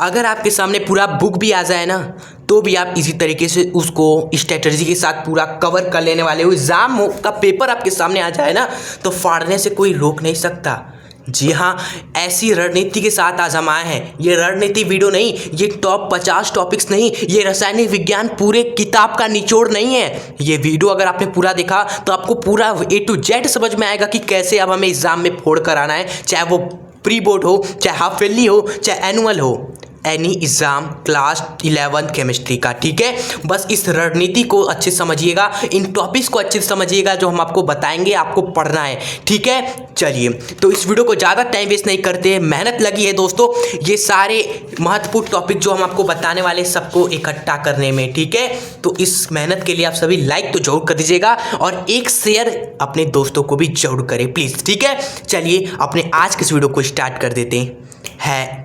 अगर आपके सामने पूरा बुक भी आ जाए ना तो भी आप इसी तरीके से उसको स्ट्रेटजी के साथ पूरा कवर कर लेने वाले हो। एग्जाम का पेपर आपके सामने आ जाए ना तो फाड़ने से कोई रोक नहीं सकता। जी हाँ, ऐसी रणनीति के साथ आज हम आए हैं। ये रणनीति वीडियो नहीं, ये टॉप 50 टॉपिक्स नहीं, ये रासायनिक विज्ञान पूरे किताब का निचोड़ नहीं है। ये वीडियो अगर आपने पूरा देखा तो आपको पूरा A to Z समझ में आएगा कि कैसे अब हमें एग्जाम में फोड़ कर आना है, चाहे वो प्री बोर्ड हो, चाहे हाफ ईयरली हो, चाहे एनुअल हो, any exam class 11th chemistry का। ठीक है, बस इस रणनीति को अच्छे से समझिएगा, इन टॉपिक्स को अच्छे से समझिएगा जो हम आपको बताएंगे, आपको पढ़ना है। ठीक है, चलिए तो इस वीडियो को ज़्यादा टाइम वेस्ट नहीं करते, मेहनत लगी है दोस्तों ये सारे महत्वपूर्ण टॉपिक जो हम आपको बताने वाले सबको इकट्ठा करने में। ठीक है, तो इस मेहनत के लिए आप सभी लाइक तो जरूर कर दीजिएगा और एक शेयर अपने दोस्तों को भी जरूर करें प्लीज़। ठीक है, चलिए अपने आज के इस वीडियो को स्टार्ट कर देते हैं।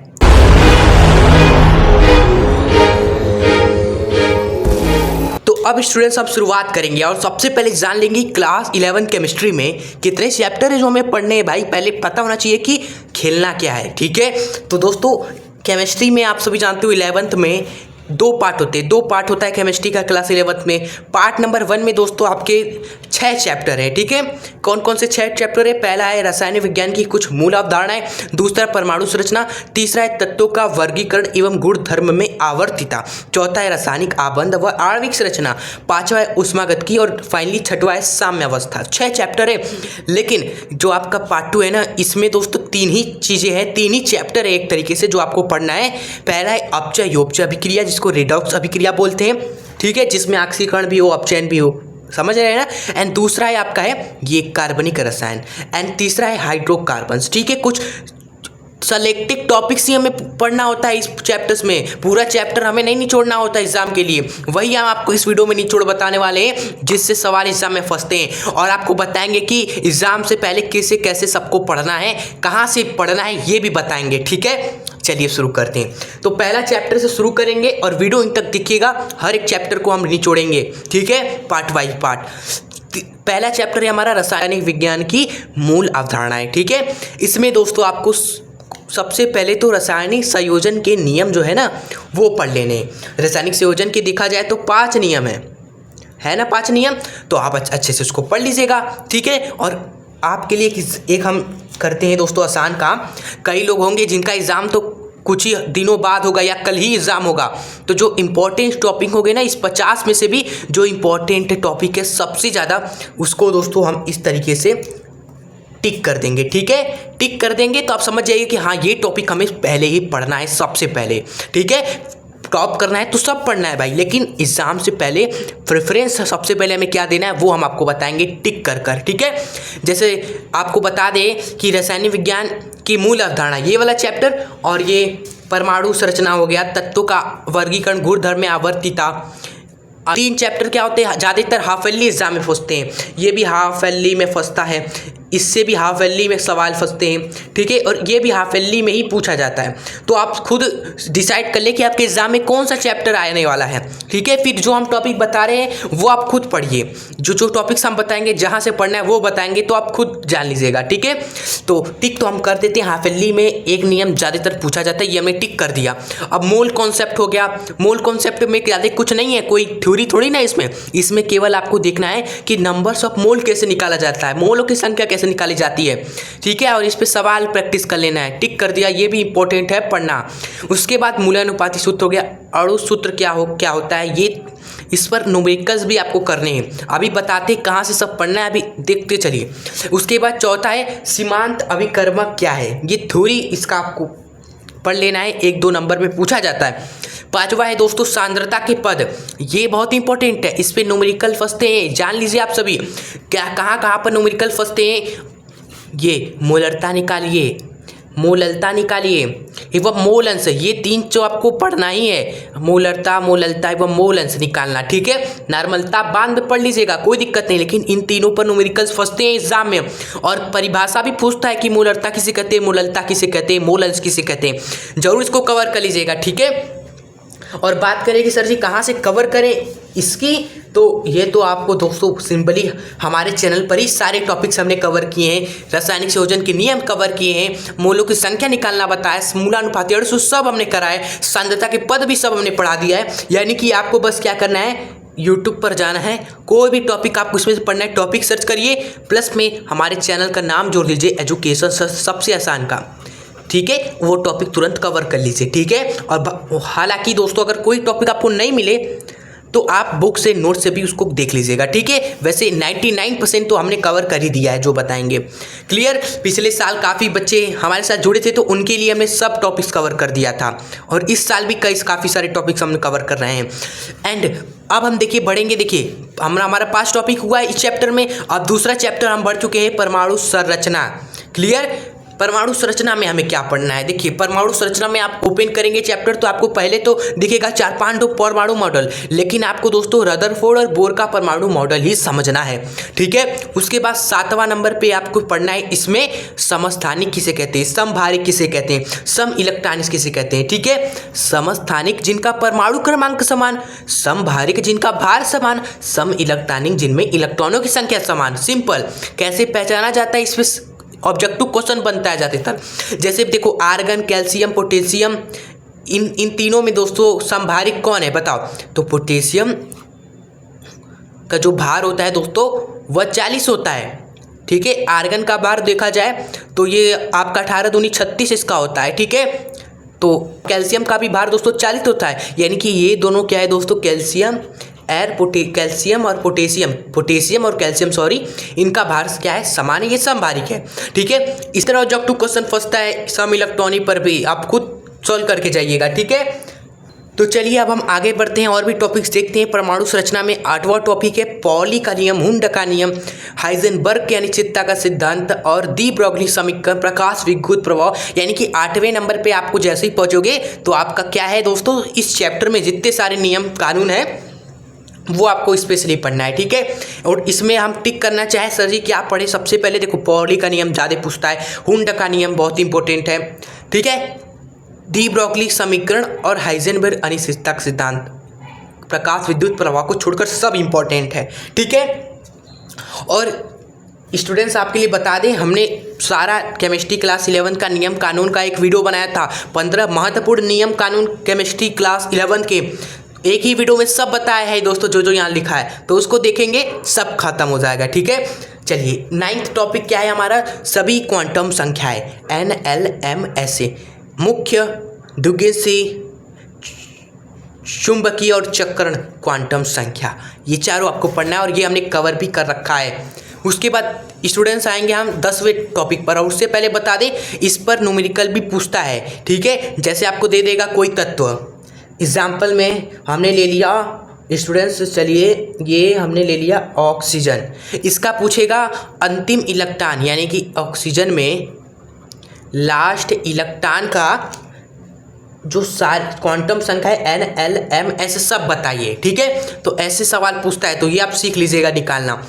तो अब स्टूडेंट्स हम शुरुआत करेंगे और सबसे पहले जान लेंगे क्लास 11 केमिस्ट्री में कितने चैप्टर है जो हमें पढ़ने हैं। भाई पहले पता होना चाहिए कि खेलना क्या है। ठीक है, तो दोस्तों केमिस्ट्री में आप सभी जानते हो 11th में दो पार्ट होता है केमिस्ट्री का क्लास 11th में। पार्ट नंबर 1 में दोस्तों आपके 6 चैप्टर है। ठीक है, कौन कौन से 6 चैप्टर है? पहला है रासायनिक विज्ञान की कुछ मूल अवधारणाएं, दूसरा परमाणु संरचना, तीसरा है तत्वों का वर्गीकरण एवं गुणधर्म में आवर्तिता, चौथा है रासायनिक आबंध व आणविक संरचना, पांचवा है उष्मागतिकी और फाइनली छठवा है साम्यावस्था। 6 चैप्टर है, लेकिन जो आपका पार्ट 2 है ना, इसमें दोस्तों 3 ही चीजें हैं, 3 ही चैप्टर है एक तरीके से जो आपको पढ़ना है। पहला है अपचय योगचय अभिक्रिया जिसको रेडॉक्स अभिक्रिया बोलते हैं। ठीक है, जिसमें ऑक्सीकरण भी हो, अपचयन भी हो, समझ रहे हैं ना। एंड दूसरा है आपका है ये कार्बनिक रसायन, एंड तीसरा है हाइड्रोकार्बन्स। ठीक है, कुछ सेलेक्टिव टॉपिक्स ही हमें पढ़ना होता है इस चैप्टर्स में, पूरा चैप्टर हमें नहीं निचोड़ना होता एग्जाम के लिए। वही हम आपको इस वीडियो में निचोड़ बताने वाले हैं जिससे सवाल एग्जाम में फंसते हैं, और आपको बताएंगे कि एग्जाम से पहले कैसे कैसे सबको पढ़ना है, कहाँ से पढ़ना है, ये भी बताएंगे। ठीक है, चलिए शुरू करते हैं। तो पहला चैप्टर से शुरू करेंगे और वीडियो इन तक दिखिएगा, हर एक चैप्टर को हम निचोड़ेंगे। ठीक है, पार्ट वाइज पार्ट। पहला चैप्टर है हमारा रासायनिक विज्ञान की मूल अवधारणाएं। ठीक है, इसमें दोस्तों आपको सबसे पहले तो रासायनिक संयोजन के नियम जो है ना वो पढ़ लेने। रासायनिक संयोजन के देखा जाए तो 5 नियम है ना, 5 नियम, तो आप अच्छे से उसको पढ़ लीजिएगा। ठीक है, और आपके लिए एक हम करते हैं दोस्तों आसान काम। कई लोग होंगे जिनका एग्ज़ाम तो कुछ ही दिनों बाद होगा या कल ही एग्ज़ाम होगा, तो जो इम्पोर्टेंट टॉपिक हो गए ना, इस 50 में से भी जो इम्पोर्टेंट टॉपिक है सबसे ज़्यादा, उसको दोस्तों हम इस तरीके से टिक कर देंगे। ठीक है, टिक कर देंगे तो आप समझ जाइए कि हाँ ये टॉपिक हमें पहले ही पढ़ना है सबसे पहले। ठीक है, टॉप करना है तो सब पढ़ना है भाई, लेकिन एग्जाम से पहले प्रेफरेंस सबसे पहले हमें क्या देना है वो हम आपको बताएंगे टिक कर कर। ठीक है, जैसे आपको बता दें कि रासायनिक विज्ञान की मूल अवधारणा ये वाला चैप्टर, और ये परमाणु संरचना हो गया, तत्वों का वर्गीकरण, गुणधर्म में आवर्तिता। 3 चैप्टर क्या होते हैं, ज़्यादातर हाफ ईयरली एग्जाम में फंसते हैं, ये भी हाफ ईयरली में फंसता है, इससे भी हाफ ईयरली में सवाल फंसते हैं। ठीक है, और ये भी हाफ ईयरली में ही पूछा जाता है। तो आप खुद डिसाइड कर ले कि आपके एग्जाम में कौन सा चैप्टर आने वाला है। ठीक है, फिर जो हम टॉपिक बता रहे हैं वो आप खुद पढ़िए, जो टॉपिक्स हम बताएंगे जहाँ से पढ़ना है वो बताएंगे, तो आप खुद जान लीजिएगा। ठीक है, तो टिक तो हम कर देते हैं, हाफ ईयरली में एक नियम ज़्यादातर पूछा जाता है, ये हमने टिक कर दिया। अब मोल कॉन्सेप्ट हो गया, मोल कॉन्सेप्ट में ज़्यादा कुछ नहीं है, कोई थ्योरी थोड़ी ना इसमें केवल आपको देखना है कि नंबर्स ऑफ मोल कैसे निकाला जाता है, मोलों की संख्या कैसे निकाली जाती है। ठीक है, और इस पे सवाल प्रैक्टिस कर लेना है। टिक कर दिया, ये भी इंपॉर्टेंट है पढ़ना। उसके बाद मूल्यानुपाती सूत्र हो गया, अणु सूत्र क्या होता है, ये इस पर न्यूमेरिकल्स भी आपको करने हैं, अभी बताते कहाँ से सब पढ़ना है, अभी देखते चलिए। उसके बाद चौथा है सीमांत अभिकर्मक क्या है, ये थ्योरी इसका आपको पढ़ लेना है, 1-2 नंबर में पूछा जाता है। 5वां है दोस्तों सांद्रता के पद, ये बहुत इंपॉर्टेंट है, इस पे न्यूमेरिकल फंसते हैं, जान लीजिए आप सभी क्या कहाँ पर न्यूमेरिकल फंसते हैं। ये मोलरता निकालिए एवं मोल अंश, ये 3 जो आपको पढ़ना ही है, मोलरता एवं मोल अंश निकालना। ठीक है, नॉर्मलता बाद में पढ़ लीजिएगा, कोई दिक्कत नहीं, लेकिन इन तीनों पर न्यूमेरिकल्स फंसते हैं एग्जाम में, और परिभाषा भी पूछता है कि मोलरता किसे कहते हैं, मोललता किसे कहते हैं, मोल अंश किसे कहते हैं, जरूर इसको कवर कर लीजिएगा। ठीक है, और बात करें कि सर जी कहाँ से कवर करें इसकी, तो ये तो आपको दोस्तों सिंपली हमारे चैनल पर ही सारे टॉपिक्स हमने कवर किए हैं। रासायनिक संयोजन के नियम कवर किए हैं, मोलों की संख्या निकालना बताया, मूलानुपाती अणु सब हमने कराए, सांद्रता के पद भी सब हमने पढ़ा दिया है। यानी कि आपको बस क्या करना है, यूट्यूब पर जाना है, कोई भी टॉपिक आपको उसमें से पढ़ना है, टॉपिक सर्च करिए, प्लस में हमारे चैनल का नाम जोड़ लीजिए एजुकेशन सबसे आसान का, ठीक है। वो टॉपिक तुरंत कवर कर लीजिए, ठीक है। और हालांकि दोस्तों अगर कोई टॉपिक आपको नहीं मिले तो आप बुक से नोट से भी उसको देख लीजिएगा, ठीक है। वैसे 99% तो हमने कवर कर ही दिया है जो बताएंगे, क्लियर। पिछले साल काफ़ी बच्चे हमारे साथ जुड़े थे तो उनके लिए हमने सब टॉपिक्स कवर कर दिया था, और इस साल भी काफ़ी सारे टॉपिक्स हमने कवर कर रहे हैं। एंड अब हम देखिए बढ़ेंगे, देखिए हमारा 5 टॉपिक हुआ है इस चैप्टर में। अब दूसरा चैप्टर हम बढ़ चुके हैं परमाणु संरचना, क्लियर। परमाणु संरचना में हमें क्या पढ़ना है, देखिए परमाणु संरचना में आप ओपन करेंगे चैप्टर तो आपको पहले तो दिखेगा 4-5 परमाणु मॉडल, लेकिन आपको दोस्तों रदरफोर्ड और बोर का परमाणु मॉडल ही समझना है, ठीक है। उसके बाद 7वां नंबर पे आपको पढ़ना है, इसमें समस्थानिक किसे कहते हैं, समभारिक किसे कहते हैं, सम इलेक्ट्रॉनिक किसे कहते हैं, ठीक है। समस्थानिक जिनका परमाणु क्रमांक समान, समभारिक जिनका भार समान, सम इलेक्ट्रॉनिक जिनमें इलेक्ट्रॉनों की संख्या समान। सिंपल, कैसे पहचाना जाता है, इसमें ऑब्जेक्टिव क्वेश्चन बनता है ज़्यादातर। जैसे देखो आर्गन, कैल्शियम, पोटेशियम, इन तीनों में दोस्तों समभारिक कौन है बताओ। तो पोटेशियम का जो भार होता है दोस्तों वह 40 होता है, ठीक है। आर्गन का भार देखा जाए तो ये आपका 18 दूनी 36 इसका होता है, ठीक है। तो कैल्शियम का भी भार दोस्तों 40 होता है, यानी कि ये दोनों क्या है दोस्तों, कैल्शियम पोटेशियम और कैल्शियम सॉरी, इनका भार क्या है, समान है, ये समभारिक है, ठीक है। इस तरह ऑब्जेक्टिव क्वेश्चन फंसता है सम इलेक्ट्रॉनिक पर भी, आप खुद सॉल्व करके जाइएगा, ठीक है। तो चलिए अब हम आगे बढ़ते हैं और भी टॉपिक्स देखते हैं। परमाणु संरचना में 8वां टॉपिक है पॉली का नियम, हुंड का नियम, हाइजेनबर्ग की अनिश्चितता का सिद्धांत और डी ब्रोगली समीकरण, प्रकाश विद्युत प्रभाव। यानी कि 8वें नंबर पे आपको जैसे ही पहुंचोगे तो आपका क्या है दोस्तों, इस चैप्टर में जितने सारे नियम कानून है वो आपको स्पेशली पढ़ना है, ठीक है। और इसमें हम टिक करना चाहे सर जी क्या पढ़े, सबसे पहले देखो पॉली का नियम ज़्यादा पूछता है, हुंड का नियम बहुत इंपॉर्टेंट है, ठीक है। डी ब्रोगली समीकरण और हाइजेनबर्ग अनिश्चितता का सिद्धांत, प्रकाश विद्युत प्रवाह को छोड़कर सब इंपॉर्टेंट है, ठीक है। और स्टूडेंट्स आपके लिए बता दें, हमने सारा केमिस्ट्री क्लास 11 का नियम कानून का एक वीडियो बनाया था, 15 महत्वपूर्ण नियम कानून केमिस्ट्री क्लास 11 के, एक ही वीडियो में सब बताया है दोस्तों, जो यहाँ लिखा है, तो उसको देखेंगे सब खत्म हो जाएगा, ठीक है। चलिए 9th टॉपिक क्या है हमारा, सभी क्वांटम संख्याएं, NLMSA, मुख्य, द्विगुणित, चुंबकीय और चक्रण क्वांटम संख्या, ये चारों आपको पढ़ना है और ये हमने कवर भी कर रखा है। उसके बाद स्टूडेंट्स आएंगे हम 10वें टॉपिक पर, और उससे पहले बता दें इस पर न्यूमेरिकल भी पूछता है, ठीक है। जैसे आपको दे देगा कोई तत्व, एग्जाम्पल में हमने ले लिया स्टूडेंट्स, चलिए ये हमने ले लिया ऑक्सीजन, इसका पूछेगा अंतिम इलेक्ट्रॉन, यानी कि ऑक्सीजन में लास्ट इलेक्ट्रॉन का जो सारे क्वांटम संख्या है NLMS सब बताइए, ठीक है। तो ऐसे सवाल पूछता है, तो ये आप सीख लीजिएगा निकालना।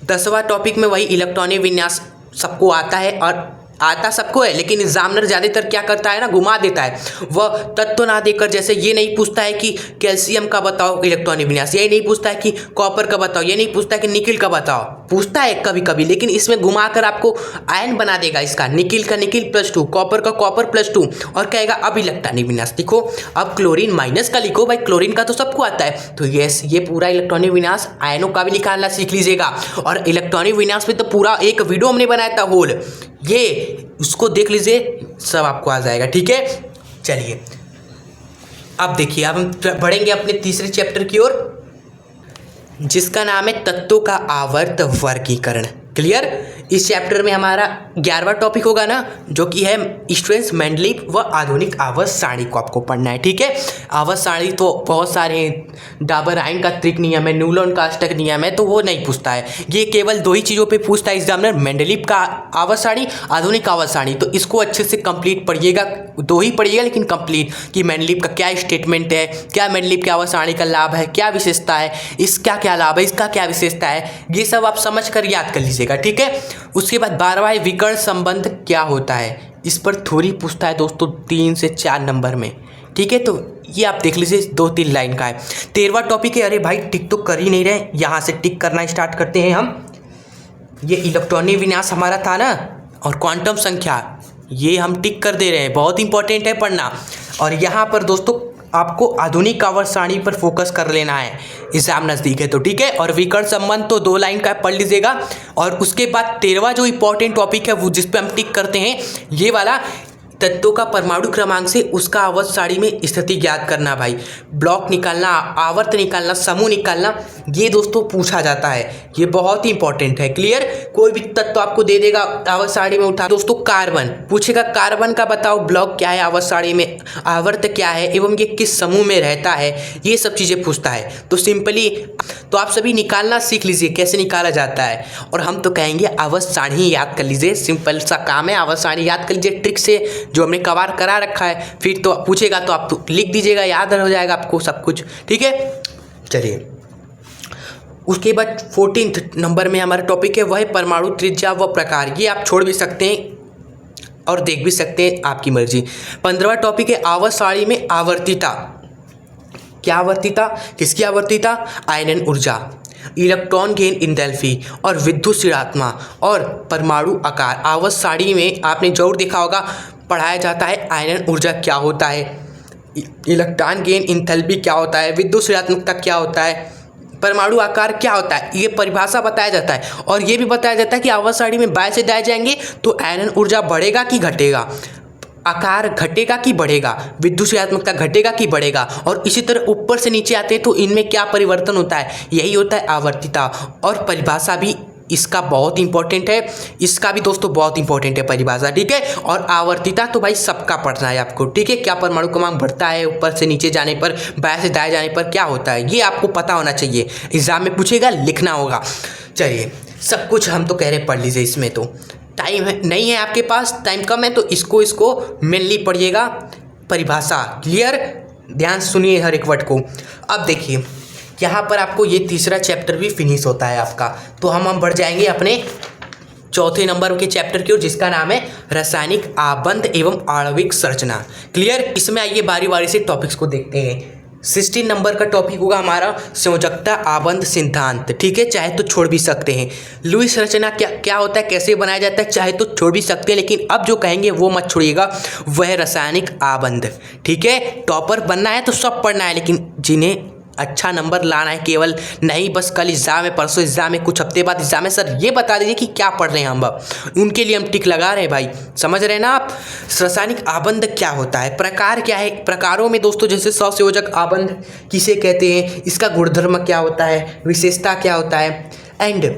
10वां टॉपिक में वही इलेक्ट्रॉनिक विन्यास सबको आता है, और आता सबको है, लेकिन एग्जामिनर ज़्यादातर क्या करता है ना, घुमा देता है, वह तत्व ना देकर, जैसे ये नहीं पूछता है कि कैल्शियम का बताओ इलेक्ट्रॉनिक विन्यास, ये नहीं पूछता है कि कॉपर का बताओ, ये नहीं पूछता है कि निकिल का बताओ, पूछता है कभी कभी, लेकिन इसमें घुमाकर आपको आयन बना देगा, इसका निकिल का निकिल +2, कॉपर का कॉपर +2, और कहेगा अब इलेक्ट्रॉनिक विन्यास लिखो, अब क्लोरीन माइनस का लिखो, भाई क्लोरीन का तो सबको आता है, तो यस ये पूरा इलेक्ट्रॉनिक विन्यास आयनों का भी निकालना सीख लीजिएगा। और इलेक्ट्रॉनिक विन्यास में तो पूरा एक वीडियो हमने बनाया था होल, ये उसको देख लीजिए, सब आपको आ जाएगा, ठीक है। चलिए अब देखिए, अब हम बढ़ेंगे अपने तीसरे चैप्टर की ओर, जिसका नाम है तत्वों का आवर्त वर्गीकरण, क्लियर। इस चैप्टर में हमारा 11वां टॉपिक होगा ना, जो कि है स्टूडेंट्स मेंडलीव व आधुनिक आवर्त सारणी को आपको पढ़ना है, ठीक है। आवर्त सारणी तो बहुत सारे हैं, डाबर आइन का त्रिक नियम है, न्यूटन का अष्टक नियम है, तो वो नहीं पूछता है, ये केवल 2 ही चीज़ों पे पूछता है एग्जामिनर, मेंडलीव का आवर्त सारणी, आधुनिक आवर्त सारणी। तो इसको अच्छे से कंप्लीट पढ़िएगा, 2 ही पढ़िएगा लेकिन कंप्लीट, कि मेंडलीव का क्या स्टेटमेंट है, क्या मेंडलीव की आवर्त सारणी का लाभ है, क्या विशेषता है, इसका क्या लाभ है, इसका क्या विशेषता है, ये सब आप समझ कर याद कर लीजिएगा, ठीक है। उसके बाद 12वां विकर्ण संबंध क्या होता है, इस पर थोड़ी पूछता है दोस्तों 3 से 4 नंबर में, ठीक है, तो ये आप देख लीजिए 2-3 लाइन का है। 13वां टॉपिक है, अरे भाई टिक तो कर ही नहीं रहे, यहाँ से टिक करना स्टार्ट करते हैं हम। ये इलेक्ट्रॉनिक विन्यास हमारा था ना, और क्वांटम संख्या, ये हम टिक कर दे रहे हैं, बहुत इंपॉर्टेंट है पढ़ना। और यहाँ पर दोस्तों आपको आधुनिक आवर्त सारणी पर फोकस कर लेना है, एग्जाम नज़दीक है तो, ठीक है। और विकर्ण संबंध तो 2 लाइन का पढ़ लीजिएगा। और उसके बाद 13वां जो इंपॉर्टेंट टॉपिक है वो जिस पे हम टिक करते हैं, ये वाला तत्वों का परमाणु क्रमांक से उसका आवर्त सारणी में स्थिति ज्ञात करना भाई, ब्लॉक निकालना, आवर्त निकालना, समूह निकालना, ये दोस्तों पूछा जाता है, ये बहुत ही इंपॉर्टेंट है। क्लियर, कोई भी तत्व आपको दे देगा आवर्त सारणी में उठा, दोस्तों कार्बन पूछेगा, कार्बन का बताओ ब्लॉक क्या है आवर्त सारणी में, आवर्त क्या है एवं ये किस समूह में रहता है, ये सब चीज़ें पूछता है। तो सिंपली तो आप सभी निकालना सीख लीजिए कैसे निकाला जाता है। और हम तो कहेंगे आवर्त सारणी याद कर लीजिए, सिंपल सा काम है, आवर्त सारणी याद कर लीजिए ट्रिक से, जो हमने कवर करा रखा है। फिर तो पूछेगा तो आप तो लिख दीजिएगा, याद हो जाएगा आपको सब कुछ, ठीक है। चलिए, उसके बाद 14 नंबर में हमारा टॉपिक है, वह है परमाणु त्रिज्या व प्रकार। ये आप छोड़ भी सकते हैं और देख भी सकते हैं, आपकी मर्जी। 15वां टॉपिक है आवर्त सारणी में आवर्तिता। क्या आवर्तिता, किसकी आवर्तिता, आयनन ऊर्जा, इलेक्ट्रॉन गेन इंथैल्पी और विद्युत ऋणात्मक और परमाणु आकार। आवर्त सारणी में आपने जरूर देखा होगा पढ़ाया जाता है आयनन ऊर्जा क्या होता है, इलेक्ट्रॉन गेन इंथैल्पी क्या होता है, विद्युत ऋणात्मकता क्या होता है, परमाणु आकार क्या होता है, ये परिभाषा बताया जाता है। और ये भी बताया जाता है कि आवर्त सारणी में बाएं से दाएं जाएंगे तो आयनन ऊर्जा बढ़ेगा कि घटेगा, आकार घटेगा कि बढ़ेगा, विद्युत ऋणात्मकता घटेगा कि बढ़ेगा। और इसी तरह ऊपर से नीचे आते हैं तो इनमें क्या परिवर्तन होता है, यही होता है आवर्तिता। और परिभाषा भी इसका बहुत इंपॉर्टेंट है, इसका भी दोस्तों बहुत इंपॉर्टेंट है परिभाषा, ठीक है। और आवर्तिता तो भाई सबका पढ़ना है आपको, ठीक है। क्या परमाणु क्रमांक बढ़ता है ऊपर से नीचे जाने पर, बाएं से दाएं जाने पर क्या होता है, ये आपको पता होना चाहिए, एग्जाम में पूछेगा, लिखना होगा। चलिए, सब कुछ हम तो कह रहे पढ़ लीजिए, इसमें तो टाइम है नहीं है, आपके पास टाइम कम है तो इसको मेनली पढ़िएगा, परिभाषा। क्लियर, ध्यान सुनिए हर एक वर्ड को। अब देखिए यहाँ पर आपको ये तीसरा चैप्टर भी फिनिश होता है आपका, तो हम बढ़ जाएंगे अपने चौथे नंबर के चैप्टर की ओर, जिसका नाम है रासायनिक आबंध एवं आणविक संरचना। क्लियर, इसमें आइए बारी बारी से टॉपिक्स को देखते हैं। 16 नंबर का टॉपिक होगा हमारा संयोजकता आबंध सिद्धांत, ठीक है, चाहे तो छोड़ भी सकते हैं। लुईस संरचना क्या होता है, कैसे बनाया जाता है, चाहे तो छोड़ भी सकते हैं, लेकिन अब जो कहेंगे वो मत छोड़िएगा, वह रासायनिक आबंध, ठीक है। टॉपर बनना है तो सब पढ़ना है, लेकिन जिन्हें अच्छा नंबर लाना है केवल, नहीं बस कल एग्जाम है, परसों एग्जाम है, कुछ हफ्ते बाद एग्जाम है, सर ये बता दीजिए कि क्या पढ़ रहे हैं हम, उनके लिए हम टिक लगा रहे हैं भाई, समझ रहे हैं ना आप। रासायनिक आबंध क्या होता है, प्रकार क्या है, प्रकारों में दोस्तों जैसे सहसंयोजक आबंध किसे कहते हैं, इसका गुणधर्म क्या होता है, विशेषता क्या होता है, एंड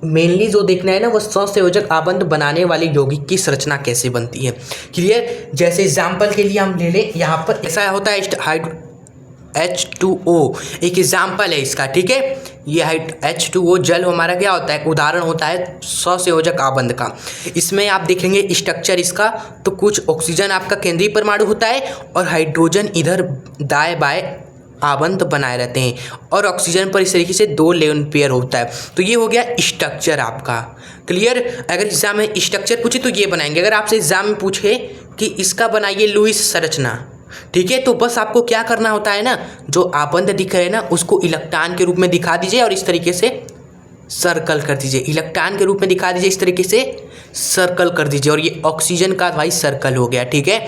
मेनली जो देखना है ना वो सहसंयोजक आबंध बनाने वाले यौगिक की संरचना कैसे बनती है। क्लियर, जैसे एग्जाम्पल के लिए हम ले लें, यहाँ पर ऐसा होता है H2O एक एग्जाम्पल है इसका, ठीक है। ये H2O जल हमारा क्या होता है, उदाहरण होता है सहसंयोजक आबंध का। इसमें आप देखेंगे स्ट्रक्चर इसका, तो कुछ ऑक्सीजन आपका केंद्रीय परमाणु होता है और हाइड्रोजन इधर दाएं बाएं आबंध बनाए रहते हैं, और ऑक्सीजन पर इस तरीके से 2 लेवन पेयर होता है। तो ये हो गया स्ट्रक्चर आपका। क्लियर, अगर एग्जाम में स्ट्रक्चर पूछे तो ये बनाएंगे। अगर आपसे एग्जाम में पूछे कि इसका बनाइए लुईस संरचना, ठीक है, तो बस आपको क्या करना होता है ना, जो आबंध दिख रहे हैं ना उसको इलेक्ट्रॉन के रूप में दिखा दीजिए और इस तरीके से सर्कल कर दीजिए, इलेक्ट्रॉन के रूप में दिखा दीजिए, इस तरीके से सर्कल कर दीजिए, और ये ऑक्सीजन का भाई सर्कल हो गया, ठीक है।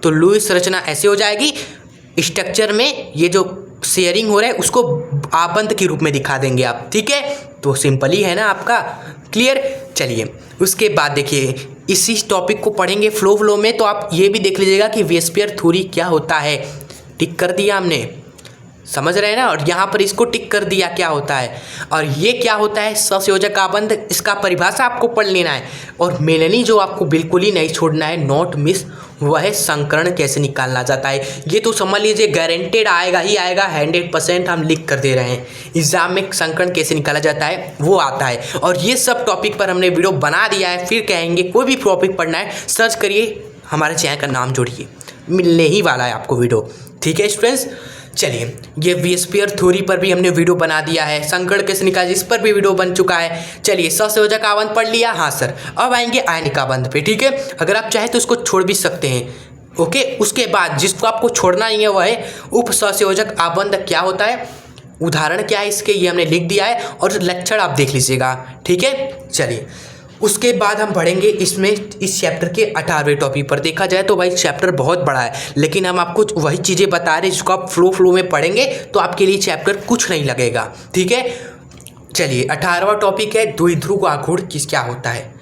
तो लुईस संरचना ऐसे हो जाएगी। स्ट्रक्चर में ये जो शेयरिंग हो रहा है उसको आबंध के रूप में दिखा देंगे आप, ठीक है। तो सिंपल ही है ना आपका। क्लियर, चलिए उसके बाद देखिए इसी टॉपिक को पढ़ेंगे फ्लो में, तो आप ये भी देख लीजिएगा कि वेस्पियर थ्योरी क्या होता है। टिक कर दिया हमने, समझ रहे हैं ना, और यहाँ पर इसको टिक कर दिया क्या होता है, और ये क्या होता है सहसंयोजक आबंध, इसका परिभाषा आपको पढ़ लेना है। और मेनली जो आपको बिल्कुल ही नहीं छोड़ना है, नॉट मिस, वह है संकरण कैसे निकालना जाता है। ये तो समझ लीजिए गारंटेड आएगा ही आएगा, 100% हम लिख कर दे रहे हैं। एग्जाम में संकरण कैसे निकाला जाता है वो आता है, और ये सब टॉपिक पर हमने वीडियो बना दिया है। फिर कहेंगे कोई भी टॉपिक पढ़ना है सर्च करिए, हमारे चैनल का नाम जोड़िए, मिलने ही वाला है आपको वीडियो, ठीक है स्टूडेंट्स। चलिए, ये वेस्पियर थ्योरी पर भी हमने वीडियो बना दिया है, संकरण कैसे निकाले इस पर भी वीडियो बन चुका है। चलिए, सहसंयोजक आबंध पढ़ लिया, हाँ सर। अब आएंगे आयनिक आबंध पे, ठीक है। अगर आप चाहे तो इसको छोड़ भी सकते हैं, ओके, उसके बाद जिसको आपको छोड़ना नहीं है वह है उपसंयोजक आबंध क्या होता है, उदाहरण क्या है इसके, ये हमने लिख दिया है और लक्षण आप देख लीजिएगा। ठीक है, चलिए उसके बाद हम बढ़ेंगे इसमें इस चैप्टर के 18वें टॉपिक पर। देखा जाए तो भाई चैप्टर बहुत बड़ा है, लेकिन हम आपको वही चीज़ें बता रहे हैं जिसको आप फ्लो में पढ़ेंगे तो आपके लिए चैप्टर कुछ नहीं लगेगा। ठीक है, चलिए 18वां टॉपिक है द्विध्रुव आघूर्ण क्या होता है,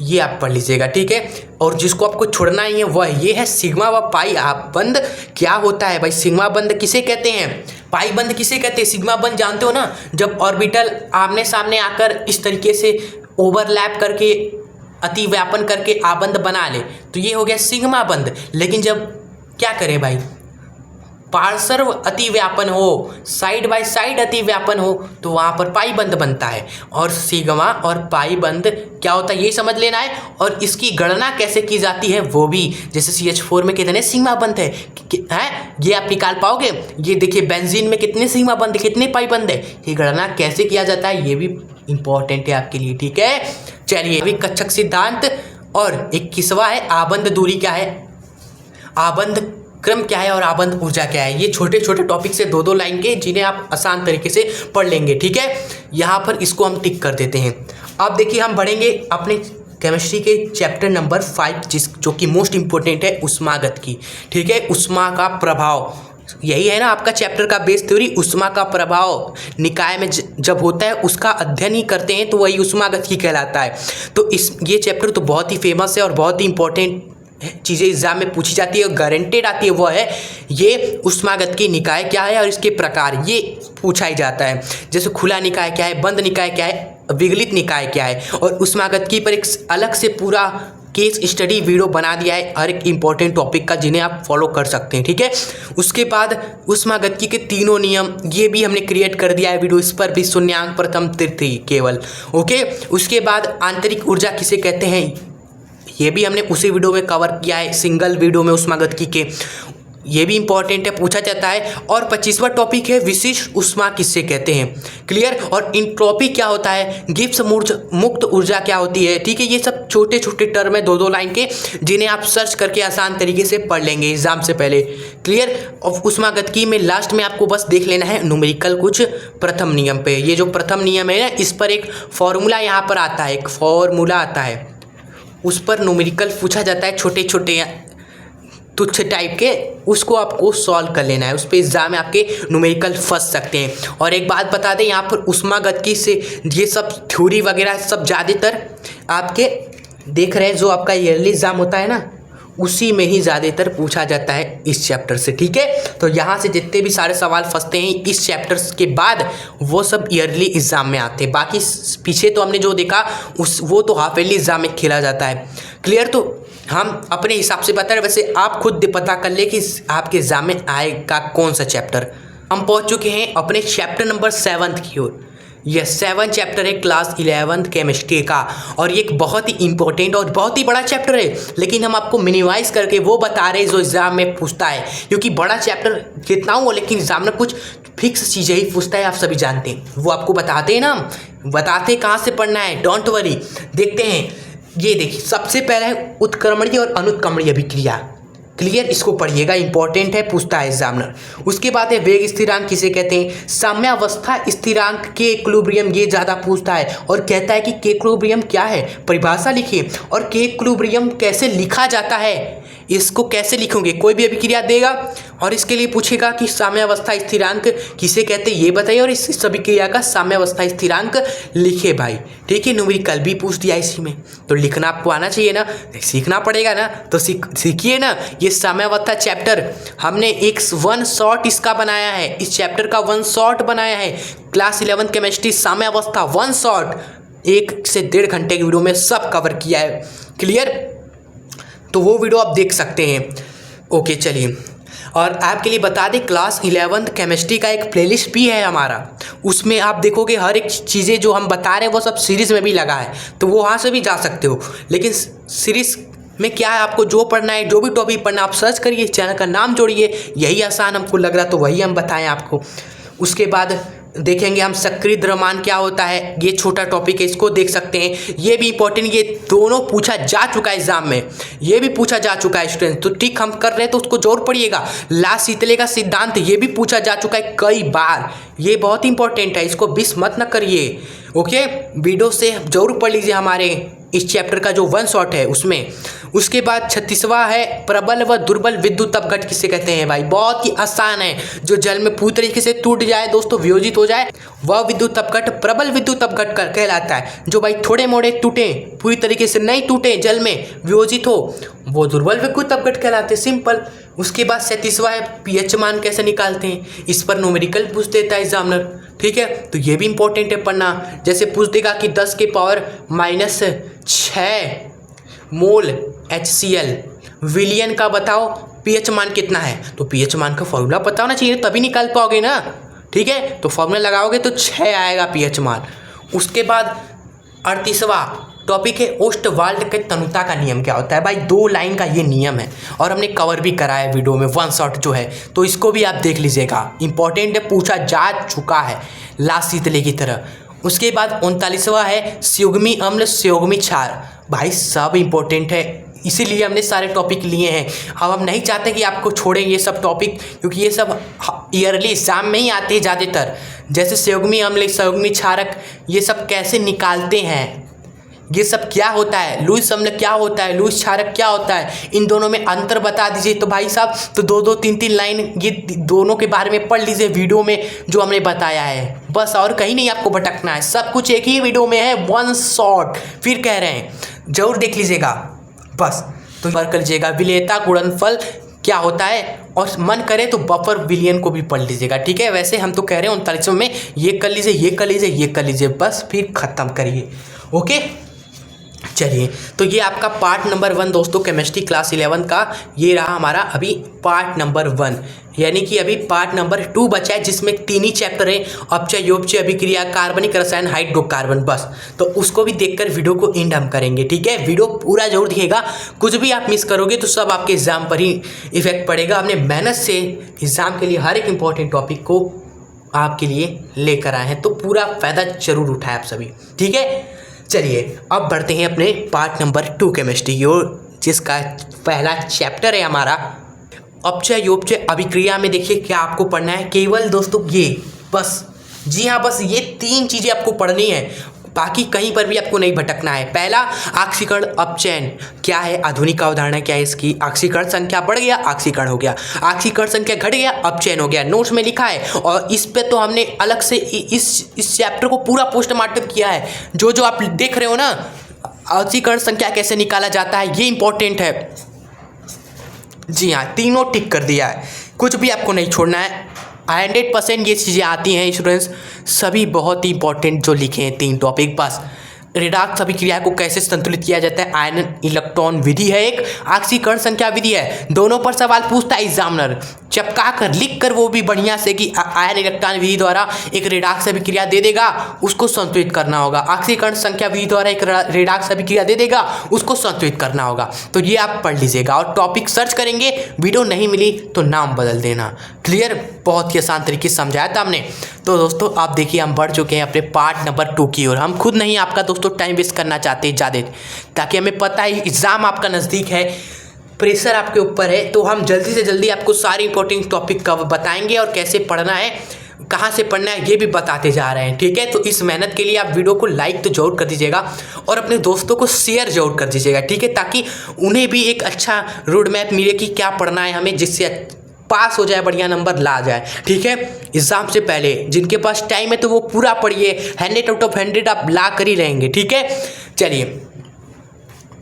ये आप पढ़ लीजिएगा। ठीक है, और जिसको आपको छोड़ना ही है वह ये है सिग्मा व पाई बंध क्या होता है। भाई सिग्मा बंध किसे कहते हैं, पाई बंध किसे कहते हैं। सिग्मा बंध जानते हो ना, जब ऑर्बिटल आमने सामने आकर इस तरीके से ओवरलैप करके अतिव्यापन करके आबंध बना ले तो ये हो गया सिग्मा बंध। लेकिन जब क्या करें भाई, पार्श्व अतिव्यापन हो, साइड बाय साइड अतिव्यापन हो तो वहाँ पर पाई बंध बनता है। और सिग्मा और पाई बंध क्या होता है ये समझ लेना है, और इसकी गणना कैसे की जाती है वो भी, जैसे CH4 में कितने सिग्मा बंध है ये आप निकाल पाओगे। ये देखिए बेंजीन में कितने सिग्मा बंध, कितने पाई बंध है, ये गणना कैसे किया जाता है ये भी इंपॉर्टेंट है आपके लिए। ठीक है, चलिए अभी कक्षक सिद्धांत और 21वां है आबंध दूरी क्या है, आबंध क्रम क्या है और आबंध ऊर्जा क्या है। ये छोटे छोटे टॉपिक से दो लाइन के जिन्हें आप आसान तरीके से पढ़ लेंगे। ठीक है, यहाँ पर इसको हम टिक कर देते हैं। अब देखिए हम बढ़ेंगे अपने केमिस्ट्री के चैप्टर नंबर 5 जो कि मोस्ट इंपॉर्टेंट है ऊष्मागत की। ठीक है, ऊष्मा का प्रभाव, यही है ना आपका चैप्टर का बेस थ्योरी। ऊष्मा का प्रभाव निकाय में जब होता है उसका अध्ययन ही करते हैं तो वही ऊष्मागत की कहलाता है। तो ये चैप्टर तो बहुत ही फेमस है और बहुत ही इंपॉर्टेंट चीज़ें एग्जाम में पूछी जाती है और गारंटेड आती है, वो है ये ऊष्मागत की निकाय क्या है और इसके प्रकार, ये पूछा ही जाता है। जैसे खुला निकाय क्या है, बंद निकाय क्या है, विगलित निकाय क्या है। और ऊष्मागत की पर एक अलग से पूरा केस स्टडी वीडियो बना दिया है हर एक इंपॉर्टेंट टॉपिक का, जिन्हें आप फॉलो कर सकते हैं। ठीक है, उसके बाद ऊष्मागतिकी के तीनों नियम ये भी हमने क्रिएट कर दिया है वीडियो, इस पर भी शून्यांक प्रथम तृतीय केवल। ओके, उसके बाद आंतरिक ऊर्जा किसे कहते हैं ये भी हमने उसी वीडियो में कवर किया है, सिंगल वीडियो में ऊष्मागतिकी के, ये भी इंपॉर्टेंट है, पूछा जाता है। और 25वां टॉपिक है विशिष्ट ऊष्मा किससे कहते हैं, क्लियर। और इंट्रोपी क्या होता है, गिब्स मुक्त ऊर्जा क्या होती है। ठीक है, ये सब छोटे छोटे टर्म है दो लाइन के, जिन्हें आप सर्च करके आसान तरीके से पढ़ लेंगे एग्जाम से पहले, क्लियर। और ऊष्मागतिकी में लास्ट में आपको बस देख लेना है न्यूमेरिकल कुछ प्रथम नियम पे। ये जो प्रथम नियम है ना, इस पर एक फॉर्मूला यहाँ पर आता है, एक फॉर्मूला आता है, उस पर न्यूमेरिकल पूछा जाता है, छोटे छोटे तुच्छ टाइप के, उसको आपको सॉल्व कर लेना है। उस पर एग्जाम में आपके न्यूमेरिकल फंस सकते हैं। और एक बात बता दें, यहाँ पर ऊष्मागतिकी से ये सब थ्योरी वगैरह सब ज़्यादातर आपके देख रहे हैं, जो आपका ईयरली एग्जाम होता है ना, उसी में ही ज़्यादातर पूछा जाता है इस चैप्टर से। ठीक है, तो यहाँ से जितने भी सारे सवाल फंसते हैं इस चैप्टर्स के बाद, वो सब ईयरली एग्जाम में आते हैं। बाकी पीछे तो हमने जो देखा वो तो हाफ ईयरली एग्जाम में खेला जाता है, क्लियर। तो हम अपने हिसाब से बता रहे, वैसे आप खुद पता कर ले कि आपके एग्जाम में आएगा कौन सा चैप्टर। हम पहुँच चुके हैं अपने चैप्टर नंबर 7 की ओर। यह 7 चैप्टर है क्लास 11th केमिस्ट्री का, और ये एक बहुत ही इंपॉर्टेंट और बहुत ही बड़ा चैप्टर है, लेकिन हम आपको मिनिमाइज करके वो बता रहे हैं जो एग्जाम में पूछता है। क्योंकि बड़ा चैप्टर कितना हो, लेकिन एग्जाम में कुछ फिक्स चीज़ें ही पूछता है, आप सभी जानते हैं। वो आपको बताते हैं ना, बताते कहाँ से पढ़ना है, डोंट वरी। देखते हैं, ये देखिए सबसे पहले है उत्क्रमणीय और अनुत्क्रमणीय अभिक्रिया, क्लियर, इसको पढ़िएगा, इंपॉर्टेंट है, पूछता है एग्जामिनर। उसके बाद है वेग स्थिरांक किसे कहते हैं, साम्यावस्था स्थिरांक के इक्विलिब्रियम, ये ज़्यादा पूछता है और कहता है कि के इक्विलिब्रियम क्या है, परिभाषा लिखिए। और के इक्विलिब्रियम कैसे लिखा जाता है, इसको कैसे लिखोगे, कोई भी अभिक्रिया देगा और इसके लिए पूछेगा कि साम्यावस्था स्थिरांक किसे कहते हैं ये बताइए, और इस अभिक्रिया का साम्यावस्था स्थिरांक लिखे भाई। ठीक है, न्यूमेरिकल भी पूछ दिया इसी में, तो लिखना आपको आना चाहिए ना, सीखना पड़ेगा ना, तो सीखिए ना। ये साम्यावस्था चैप्टर हमने एक 1 शॉट इसका बनाया है, इस चैप्टर का 1 शॉट बनाया है, क्लास 11 केमिस्ट्री साम्यावस्था 1 शॉट, 1 से 1.5 घंटे की वीडियो में सब कवर किया है, क्लियर। तो वो वीडियो आप देख सकते हैं। ओके, चलिए, और आपके लिए बता दें क्लास 11th केमिस्ट्री का एक प्लेलिस्ट भी है हमारा, उसमें आप देखोगे हर एक चीज़ें जो हम बता रहे हैं वो सब सीरीज़ में भी लगा है, तो वो वहाँ से भी जा सकते हो। लेकिन सीरीज़ में क्या है, आपको जो पढ़ना है, जो भी टॉपिक पढ़ना, आप सर्च करिए, चैनल का नाम जोड़िए, यही आसान हमको लग रहा तो वही हम बताएं आपको। उसके बाद देखेंगे हम सक्रिय द्रव्यमान क्या होता है, ये छोटा टॉपिक है, इसको देख सकते हैं। ये भी इंपॉर्टेंट, ये दोनों पूछा जा चुका है एग्जाम में, ये भी पूछा जा चुका है स्टूडेंट, तो ठीक हम कर रहे हैं तो उसको जरूर पढ़िएगा। ला शीतले का सिद्धांत ये भी पूछा जा चुका है कई बार, ये बहुत इंपॉर्टेंट है, इसको मिस मत न करिए। ओके, वीडियो से जरूर पढ़ लीजिए हमारे इस चैप्टर का जो 1 शॉट है उसमें। उसके बाद 36वां है प्रबल व दुर्बल विद्युत अपघट किसे कहते हैं भाई, बहुत ही आसान है। जो जल में पूरी तरीके से टूट जाए दोस्तों, वियोजित हो जाए, वह विद्युत अपघट प्रबल विद्युत अपघट कहलाता है। जो भाई थोड़े मोड़े टूटे, पूरी तरीके से नहीं टूटे, जल में वियोजित हो, वो दुर्बल विद्युत अपघट कहलाते हैं, सिंपल। उसके बाद 37वां है पीएच मान कैसे निकालते हैं, इस पर न्यूमेरिकल पूछ देता है एग्जामिनर, ठीक है, तो ये भी इंपॉर्टेंट है पढ़ना। जैसे पूछ देगा कि 10 के पावर -6 मोल HCl विलियन का बताओ पीएच मान कितना है, तो पीएच मान का फॉर्मूला पता होना चाहिए तभी निकाल पाओगे ना, ठीक है। तो फॉर्मूला लगाओगे तो 6 आएगा पीएच मान। उसके बाद 38वां टॉपिक है ओस्टवाल्ड के तनुता का नियम क्या होता है भाई, 2 लाइन का ये नियम है और हमने कवर भी करा है वीडियो में 1 शॉट जो है, तो इसको भी आप देख लीजिएगा, इंपॉर्टेंट है, पूछा जा चुका है लास्ट शीतले की तरह। उसके बाद 39वां है संयुग्मी अम्ल संयुग्मी क्षार, भाई सब इंपॉर्टेंट है, इसीलिए हमने सारे टॉपिक लिए हैं। अब हम नहीं चाहते कि आपको छोड़ें ये सब टॉपिक, क्योंकि ये सब ईयरली एग्जाम में ही आते हैं ज़्यादातर। जैसे संयुग्मी अम्ल संयुग्मी क्षारक ये सब कैसे निकालते हैं, ये सब क्या होता है, लुईस अम्ल क्या होता है, लुईस क्षारक क्या होता है, इन दोनों में अंतर बता दीजिए। तो भाई साहब तो 2-2 3-3 लाइन ये दोनों के बारे में पढ़ लीजिए वीडियो में जो हमने बताया है, बस और कहीं नहीं आपको भटकना है, सब कुछ एक ही वीडियो में है, 1 शॉट। फिर कह रहे हैं जरूर देख लीजिएगा, बस तो कर लीजिएगा। विलेयता गुणनफल क्या होता है, और मन करे तो बफर विलियन को भी पढ़ लीजिएगा, ठीक है। वैसे हम तो कह रहे हैं 39 में ये कर लीजिए, ये कर लीजिए, ये कर लीजिए, बस फिर ख़त्म करिए। ओके, चलिए, तो ये आपका पार्ट नंबर 1 दोस्तों केमिस्ट्री क्लास 11 का ये रहा हमारा अभी पार्ट नंबर 1, यानी कि अभी पार्ट नंबर 2 बचा है जिसमें 3 ही चैप्टर है, अपचय योगचय अभिक्रिया कार्बनिक रसायन हाइड्रोकार्बन, बस। तो उसको भी देखकर वीडियो को एंड हम करेंगे, ठीक है। वीडियो पूरा जरूर दिखेगा, कुछ भी आप मिस करोगे तो सब आपके एग्जाम पर ही इफेक्ट पड़ेगा। हमने मेहनत से एग्जाम के लिए हर एक इंपॉर्टेंट टॉपिक को आपके लिए लेकर आए हैं, तो पूरा फायदा जरूर उठाए आप सभी, ठीक है। चलिए अब बढ़ते हैं अपने पार्ट नंबर 2 केमिस्ट्री की ओर, जिसका पहला चैप्टर है हमारा अपचय योगचय अभिक्रिया में। देखिए क्या आपको पढ़ना है, केवल दोस्तों ये बस, जी हाँ, बस ये 3 चीज़ें आपको पढ़नी है, बाकी कहीं पर भी आपको नहीं भटकना है। पहला ऑक्सीकरण अपचयन क्या है, आधुनिक अवधारणा क्या है इसकी, ऑक्सीकरण संख्या बढ़ गया ऑक्सीकरण हो गया, ऑक्सीकरण संख्या घट गया अपचयन हो गया, नोट्स में लिखा है। और इस पे तो हमने अलग से इस चैप्टर को पूरा पोस्टमार्टम किया है, जो जो आप देख रहे हो ना, ऑक्सीकरण संख्या कैसे निकाला जाता है ये इंपॉर्टेंट है। जी हाँ, तीनों टिक कर दिया है, कुछ भी आपको नहीं छोड़ना है, 100% ये चीज़ें आती हैं स्टूडेंट्स, सभी बहुत ही इंपॉर्टेंट जो लिखे हैं 3 टॉपिक। बस रिडॉक्स अभिक्रिया को कैसे संतुलित किया जाता है, आयन इलेक्ट्रॉन विधि है एक, ऑक्सीकरण संख्या विधि है, दोनों पर सवाल पूछता है एग्जामिनर, चपका कर लिख कर वो भी बढ़िया से कि आयन इलेक्ट्रॉन विधि द्वारा एक रिडॉक्स अभिक्रिया दे देगा, उसको संतुलित करना होगा, ऑक्सीकरण संख्या विधि द्वारा एक रिडॉक्स अभिक्रिया दे देगा, उसको संतुलित करना होगा। तो ये आप पढ़ लीजिएगा और टॉपिक सर्च करेंगे, वीडियो नहीं मिली तो नाम बदल देना, क्लियर, बहुत ही आसान तरीके से समझाया था हमने। तो दोस्तों आप देखिए हम बढ़ चुके हैं अपने पार्ट नंबर 2 की ओर। हम खुद नहीं आपका दोस्तों टाइम वेस्ट करना चाहते ज़्यादा, ताकि हमें पता है एग्ज़ाम आपका नज़दीक है, प्रेशर आपके ऊपर है, तो हम जल्दी से जल्दी आपको सारे इंपॉर्टेंट टॉपिक कब बताएंगे और कैसे पढ़ना है, कहाँ से पढ़ना है, ये भी बताते जा रहे हैं, ठीक है। तो इस मेहनत के लिए आप वीडियो को लाइक तो जरूर कर दीजिएगा और अपने दोस्तों को शेयर जरूर कर दीजिएगा, ठीक है, ताकि उन्हें भी एक अच्छा रोड मैप मिले कि क्या पढ़ना है हमें, जिससे पास हो जाए, बढ़िया नंबर ला जाए, ठीक है। एग्जाम से पहले जिनके पास टाइम है तो वो पूरा पढ़िए, 100 आउट ऑफ 100 आप ला कर ही रहेंगे, ठीक है। चलिए,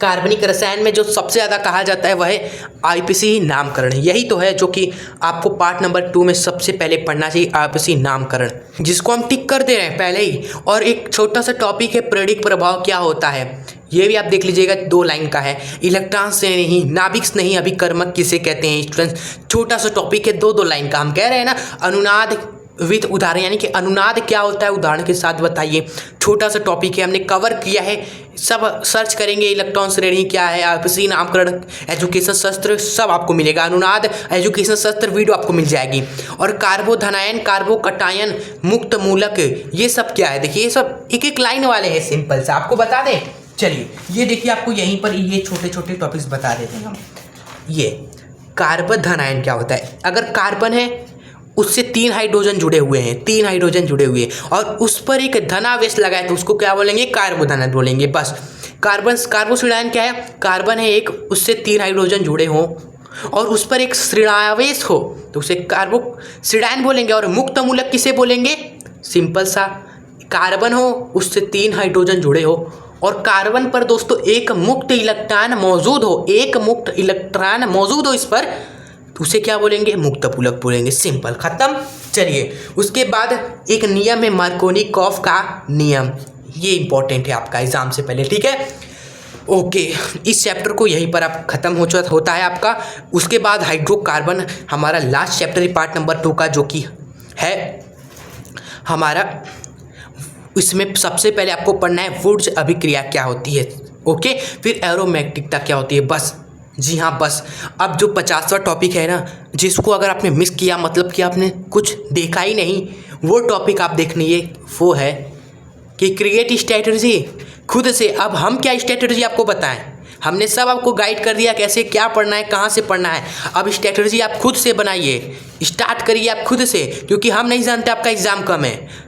कार्बनिक रसायन में जो सबसे ज़्यादा कहा जाता है वह है आईपीसी नामकरण, यही तो है जो कि आपको पार्ट नंबर 2 में सबसे पहले पढ़ना चाहिए, आईपीसी नामकरण, जिसको हम टिक कर दे रहे हैं पहले ही। और एक छोटा सा टॉपिक है प्रेरिक प्रभाव क्या होता है, ये भी आप देख लीजिएगा, 2 लाइन का है, इलेक्ट्रॉन से नहीं, नाभिक से नहीं अभिकर्मक किसे कहते हैं स्टूडेंट्स, छोटा सा टॉपिक है, 2 लाइन का। हम कह रहे हैं ना अनुनाद विद उदाहरण, यानी कि अनुनाद क्या होता है उदाहरण के साथ बताइए, छोटा सा टॉपिक है, हमने कवर किया है सब सर्च करेंगे इलेक्ट्रॉन श्रेणी क्या है, आपसी नामकरण, एजुकेशन शस्त्र, सब आपको मिलेगा। अनुनाद, एजुकेशन शस्त्र वीडियो आपको मिल जाएगी। और कार्बोधनायन, कार्बोकटायन, मुक्त मूलक, ये सब क्या है देखिए, ये सब एक एक लाइन वाले हैं, सिंपल से आपको बता दें। चलिए ये देखिए आपको यहीं पर ये छोटे छोटे टॉपिक्स बता देते हैं हम। ये कार्बोधनायन क्या होता है, अगर कार्बन है उससे 3 हाइड्रोजन जुड़े हुए हैं, 3 हाइड्रोजन जुड़े हुए हैं और उस पर एक धनावेश लगा है तो उसको क्या बोलेंगे, कार्बोधनायन बोलेंगे। बस कार्बोसिडायन क्या है, कार्बन है एक, उससे 3 हाइड्रोजन जुड़े हों और उस पर एक ऋणावेश हो तो उसे कार्बोसिडायन बोलेंगे। और मुक्त मूलक किसे बोलेंगे, सिंपल सा, कार्बन हो उससे 3 हाइड्रोजन जुड़े हो और कार्बन पर दोस्तों एक मुक्त इलेक्ट्रॉन मौजूद हो, एक मुक्त इलेक्ट्रॉन मौजूद हो इस पर, तो उसे क्या बोलेंगे, मुक्त मूलक बोलेंगे। सिंपल, खत्म। चलिए उसके बाद एक नियम है मार्कोनिकॉफ का नियम, ये इंपॉर्टेंट है आपका एग्जाम से पहले, ठीक है। ओके, इस चैप्टर को यहीं पर आप खत्म होता है आपका। उसके बाद हाइड्रोकार्बन हमारा लास्ट चैप्टर है पार्ट नंबर 2 का, जो कि है हमारा, इसमें सबसे पहले आपको पढ़ना है वुड्स अभिक्रिया क्या होती है, ओके, फिर एरोमेटिकता क्या होती है। बस, जी हाँ बस। अब जो 50वां टॉपिक है ना, जिसको अगर आपने मिस किया मतलब कि आपने कुछ देखा ही नहीं, वो टॉपिक आप देखनी है, वो है कि क्रिएट स्ट्रेटजी खुद से। अब हम क्या स्ट्रेटजी आपको बताएं, हमने सब आपको गाइड कर दिया कैसे क्या पढ़ना है, कहाँ से पढ़ना है। अब स्ट्रेटजी आप खुद से बनाइए, स्टार्ट करिए आप खुद से, क्योंकि हम नहीं जानते आपका एग्ज़ाम कब है।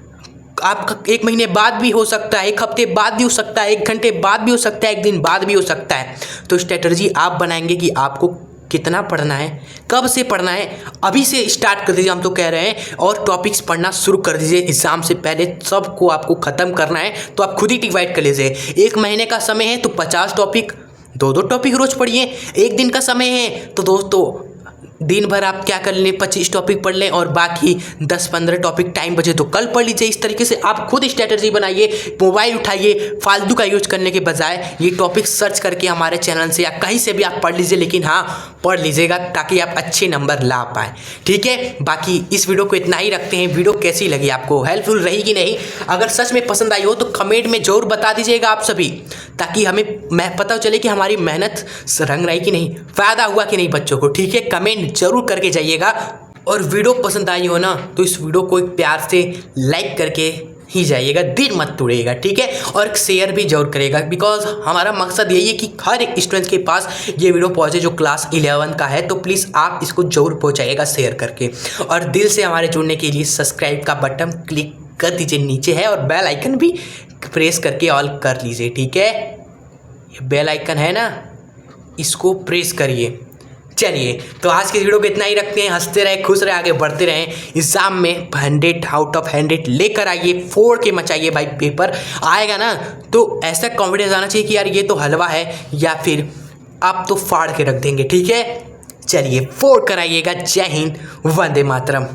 आपका 1 महीने बाद भी हो सकता है, 1 हफ्ते बाद भी हो सकता है, 1 घंटे बाद भी हो सकता है, 1 दिन बाद भी हो सकता है। तो स्ट्रेटजी आप बनाएंगे कि आपको कितना पढ़ना है, कब से पढ़ना है, अभी से स्टार्ट कर दीजिए, हम तो कह रहे हैं। और टॉपिक्स पढ़ना शुरू कर दीजिए एग्जाम से पहले, सबको आपको ख़त्म करना है तो आप खुद ही डिवाइड कर लीजिए। 1 महीने का समय है तो 50 टॉपिक, 2-2 टॉपिक रोज पढ़िए। 1 दिन का समय है तो दोस्तों दिन भर आप क्या कर लें, 25 टॉपिक पढ़ लें और बाकी 10-15 टॉपिक टाइम बचे तो कल पढ़ लीजिए। इस तरीके से आप खुद स्ट्रेटजी बनाइए, मोबाइल उठाइए, फालतू का यूज करने के बजाय ये टॉपिक सर्च करके हमारे चैनल से या कहीं से भी आप पढ़ लीजिए, लेकिन हाँ पढ़ लीजिएगा ताकि आप अच्छे नंबर ला पाएँ, ठीक है। बाकी इस वीडियो को इतना ही रखते हैं। वीडियो कैसी लगी आपको, हेल्पफुल रही कि नहीं, अगर सच में पसंद आई हो तो कमेंट में ज़रूर बता दीजिएगा आप सभी, ताकि हमें पता चले कि हमारी मेहनत रंग रही कि नहीं, फ़ायदा हुआ कि नहीं बच्चों को, ठीक है। कमेंट जरूर करके जाइएगा। और वीडियो पसंद आई हो ना तो इस वीडियो को एक प्यार से लाइक करके ही जाइएगा, दिल मत तोड़िएगा, ठीक है। और शेयर भी जरूर करेगा, बिकॉज हमारा मकसद यही है कि हर एक स्टूडेंट के पास ये वीडियो पहुंचे जो क्लास 11 का है। तो प्लीज़ आप इसको जरूर पहुंचाइएगा शेयर करके। और दिल से हमारे जुड़ने के लिए सब्सक्राइब का बटन क्लिक कर दीजिए, नीचे है, और बेल आइकन भी प्रेस करके ऑल कर लीजिए, ठीक है। ये बेल आइकन है ना, इसको प्रेस करिए। चलिए तो आज के वीडियो को इतना ही रखते हैं। हंसते रहे, खुश रहे, आगे बढ़ते रहें। एग्जाम में 100 आउट ऑफ 100 लेकर आइए, फोड़ के मचाइए भाई। पेपर आएगा ना तो ऐसा कॉन्फिडेंस आना चाहिए कि यार ये तो हलवा है, या फिर आप तो फाड़ के रख देंगे, ठीक है। चलिए फोड़ कर आइएगा। जय हिंद, वंदे मातरम।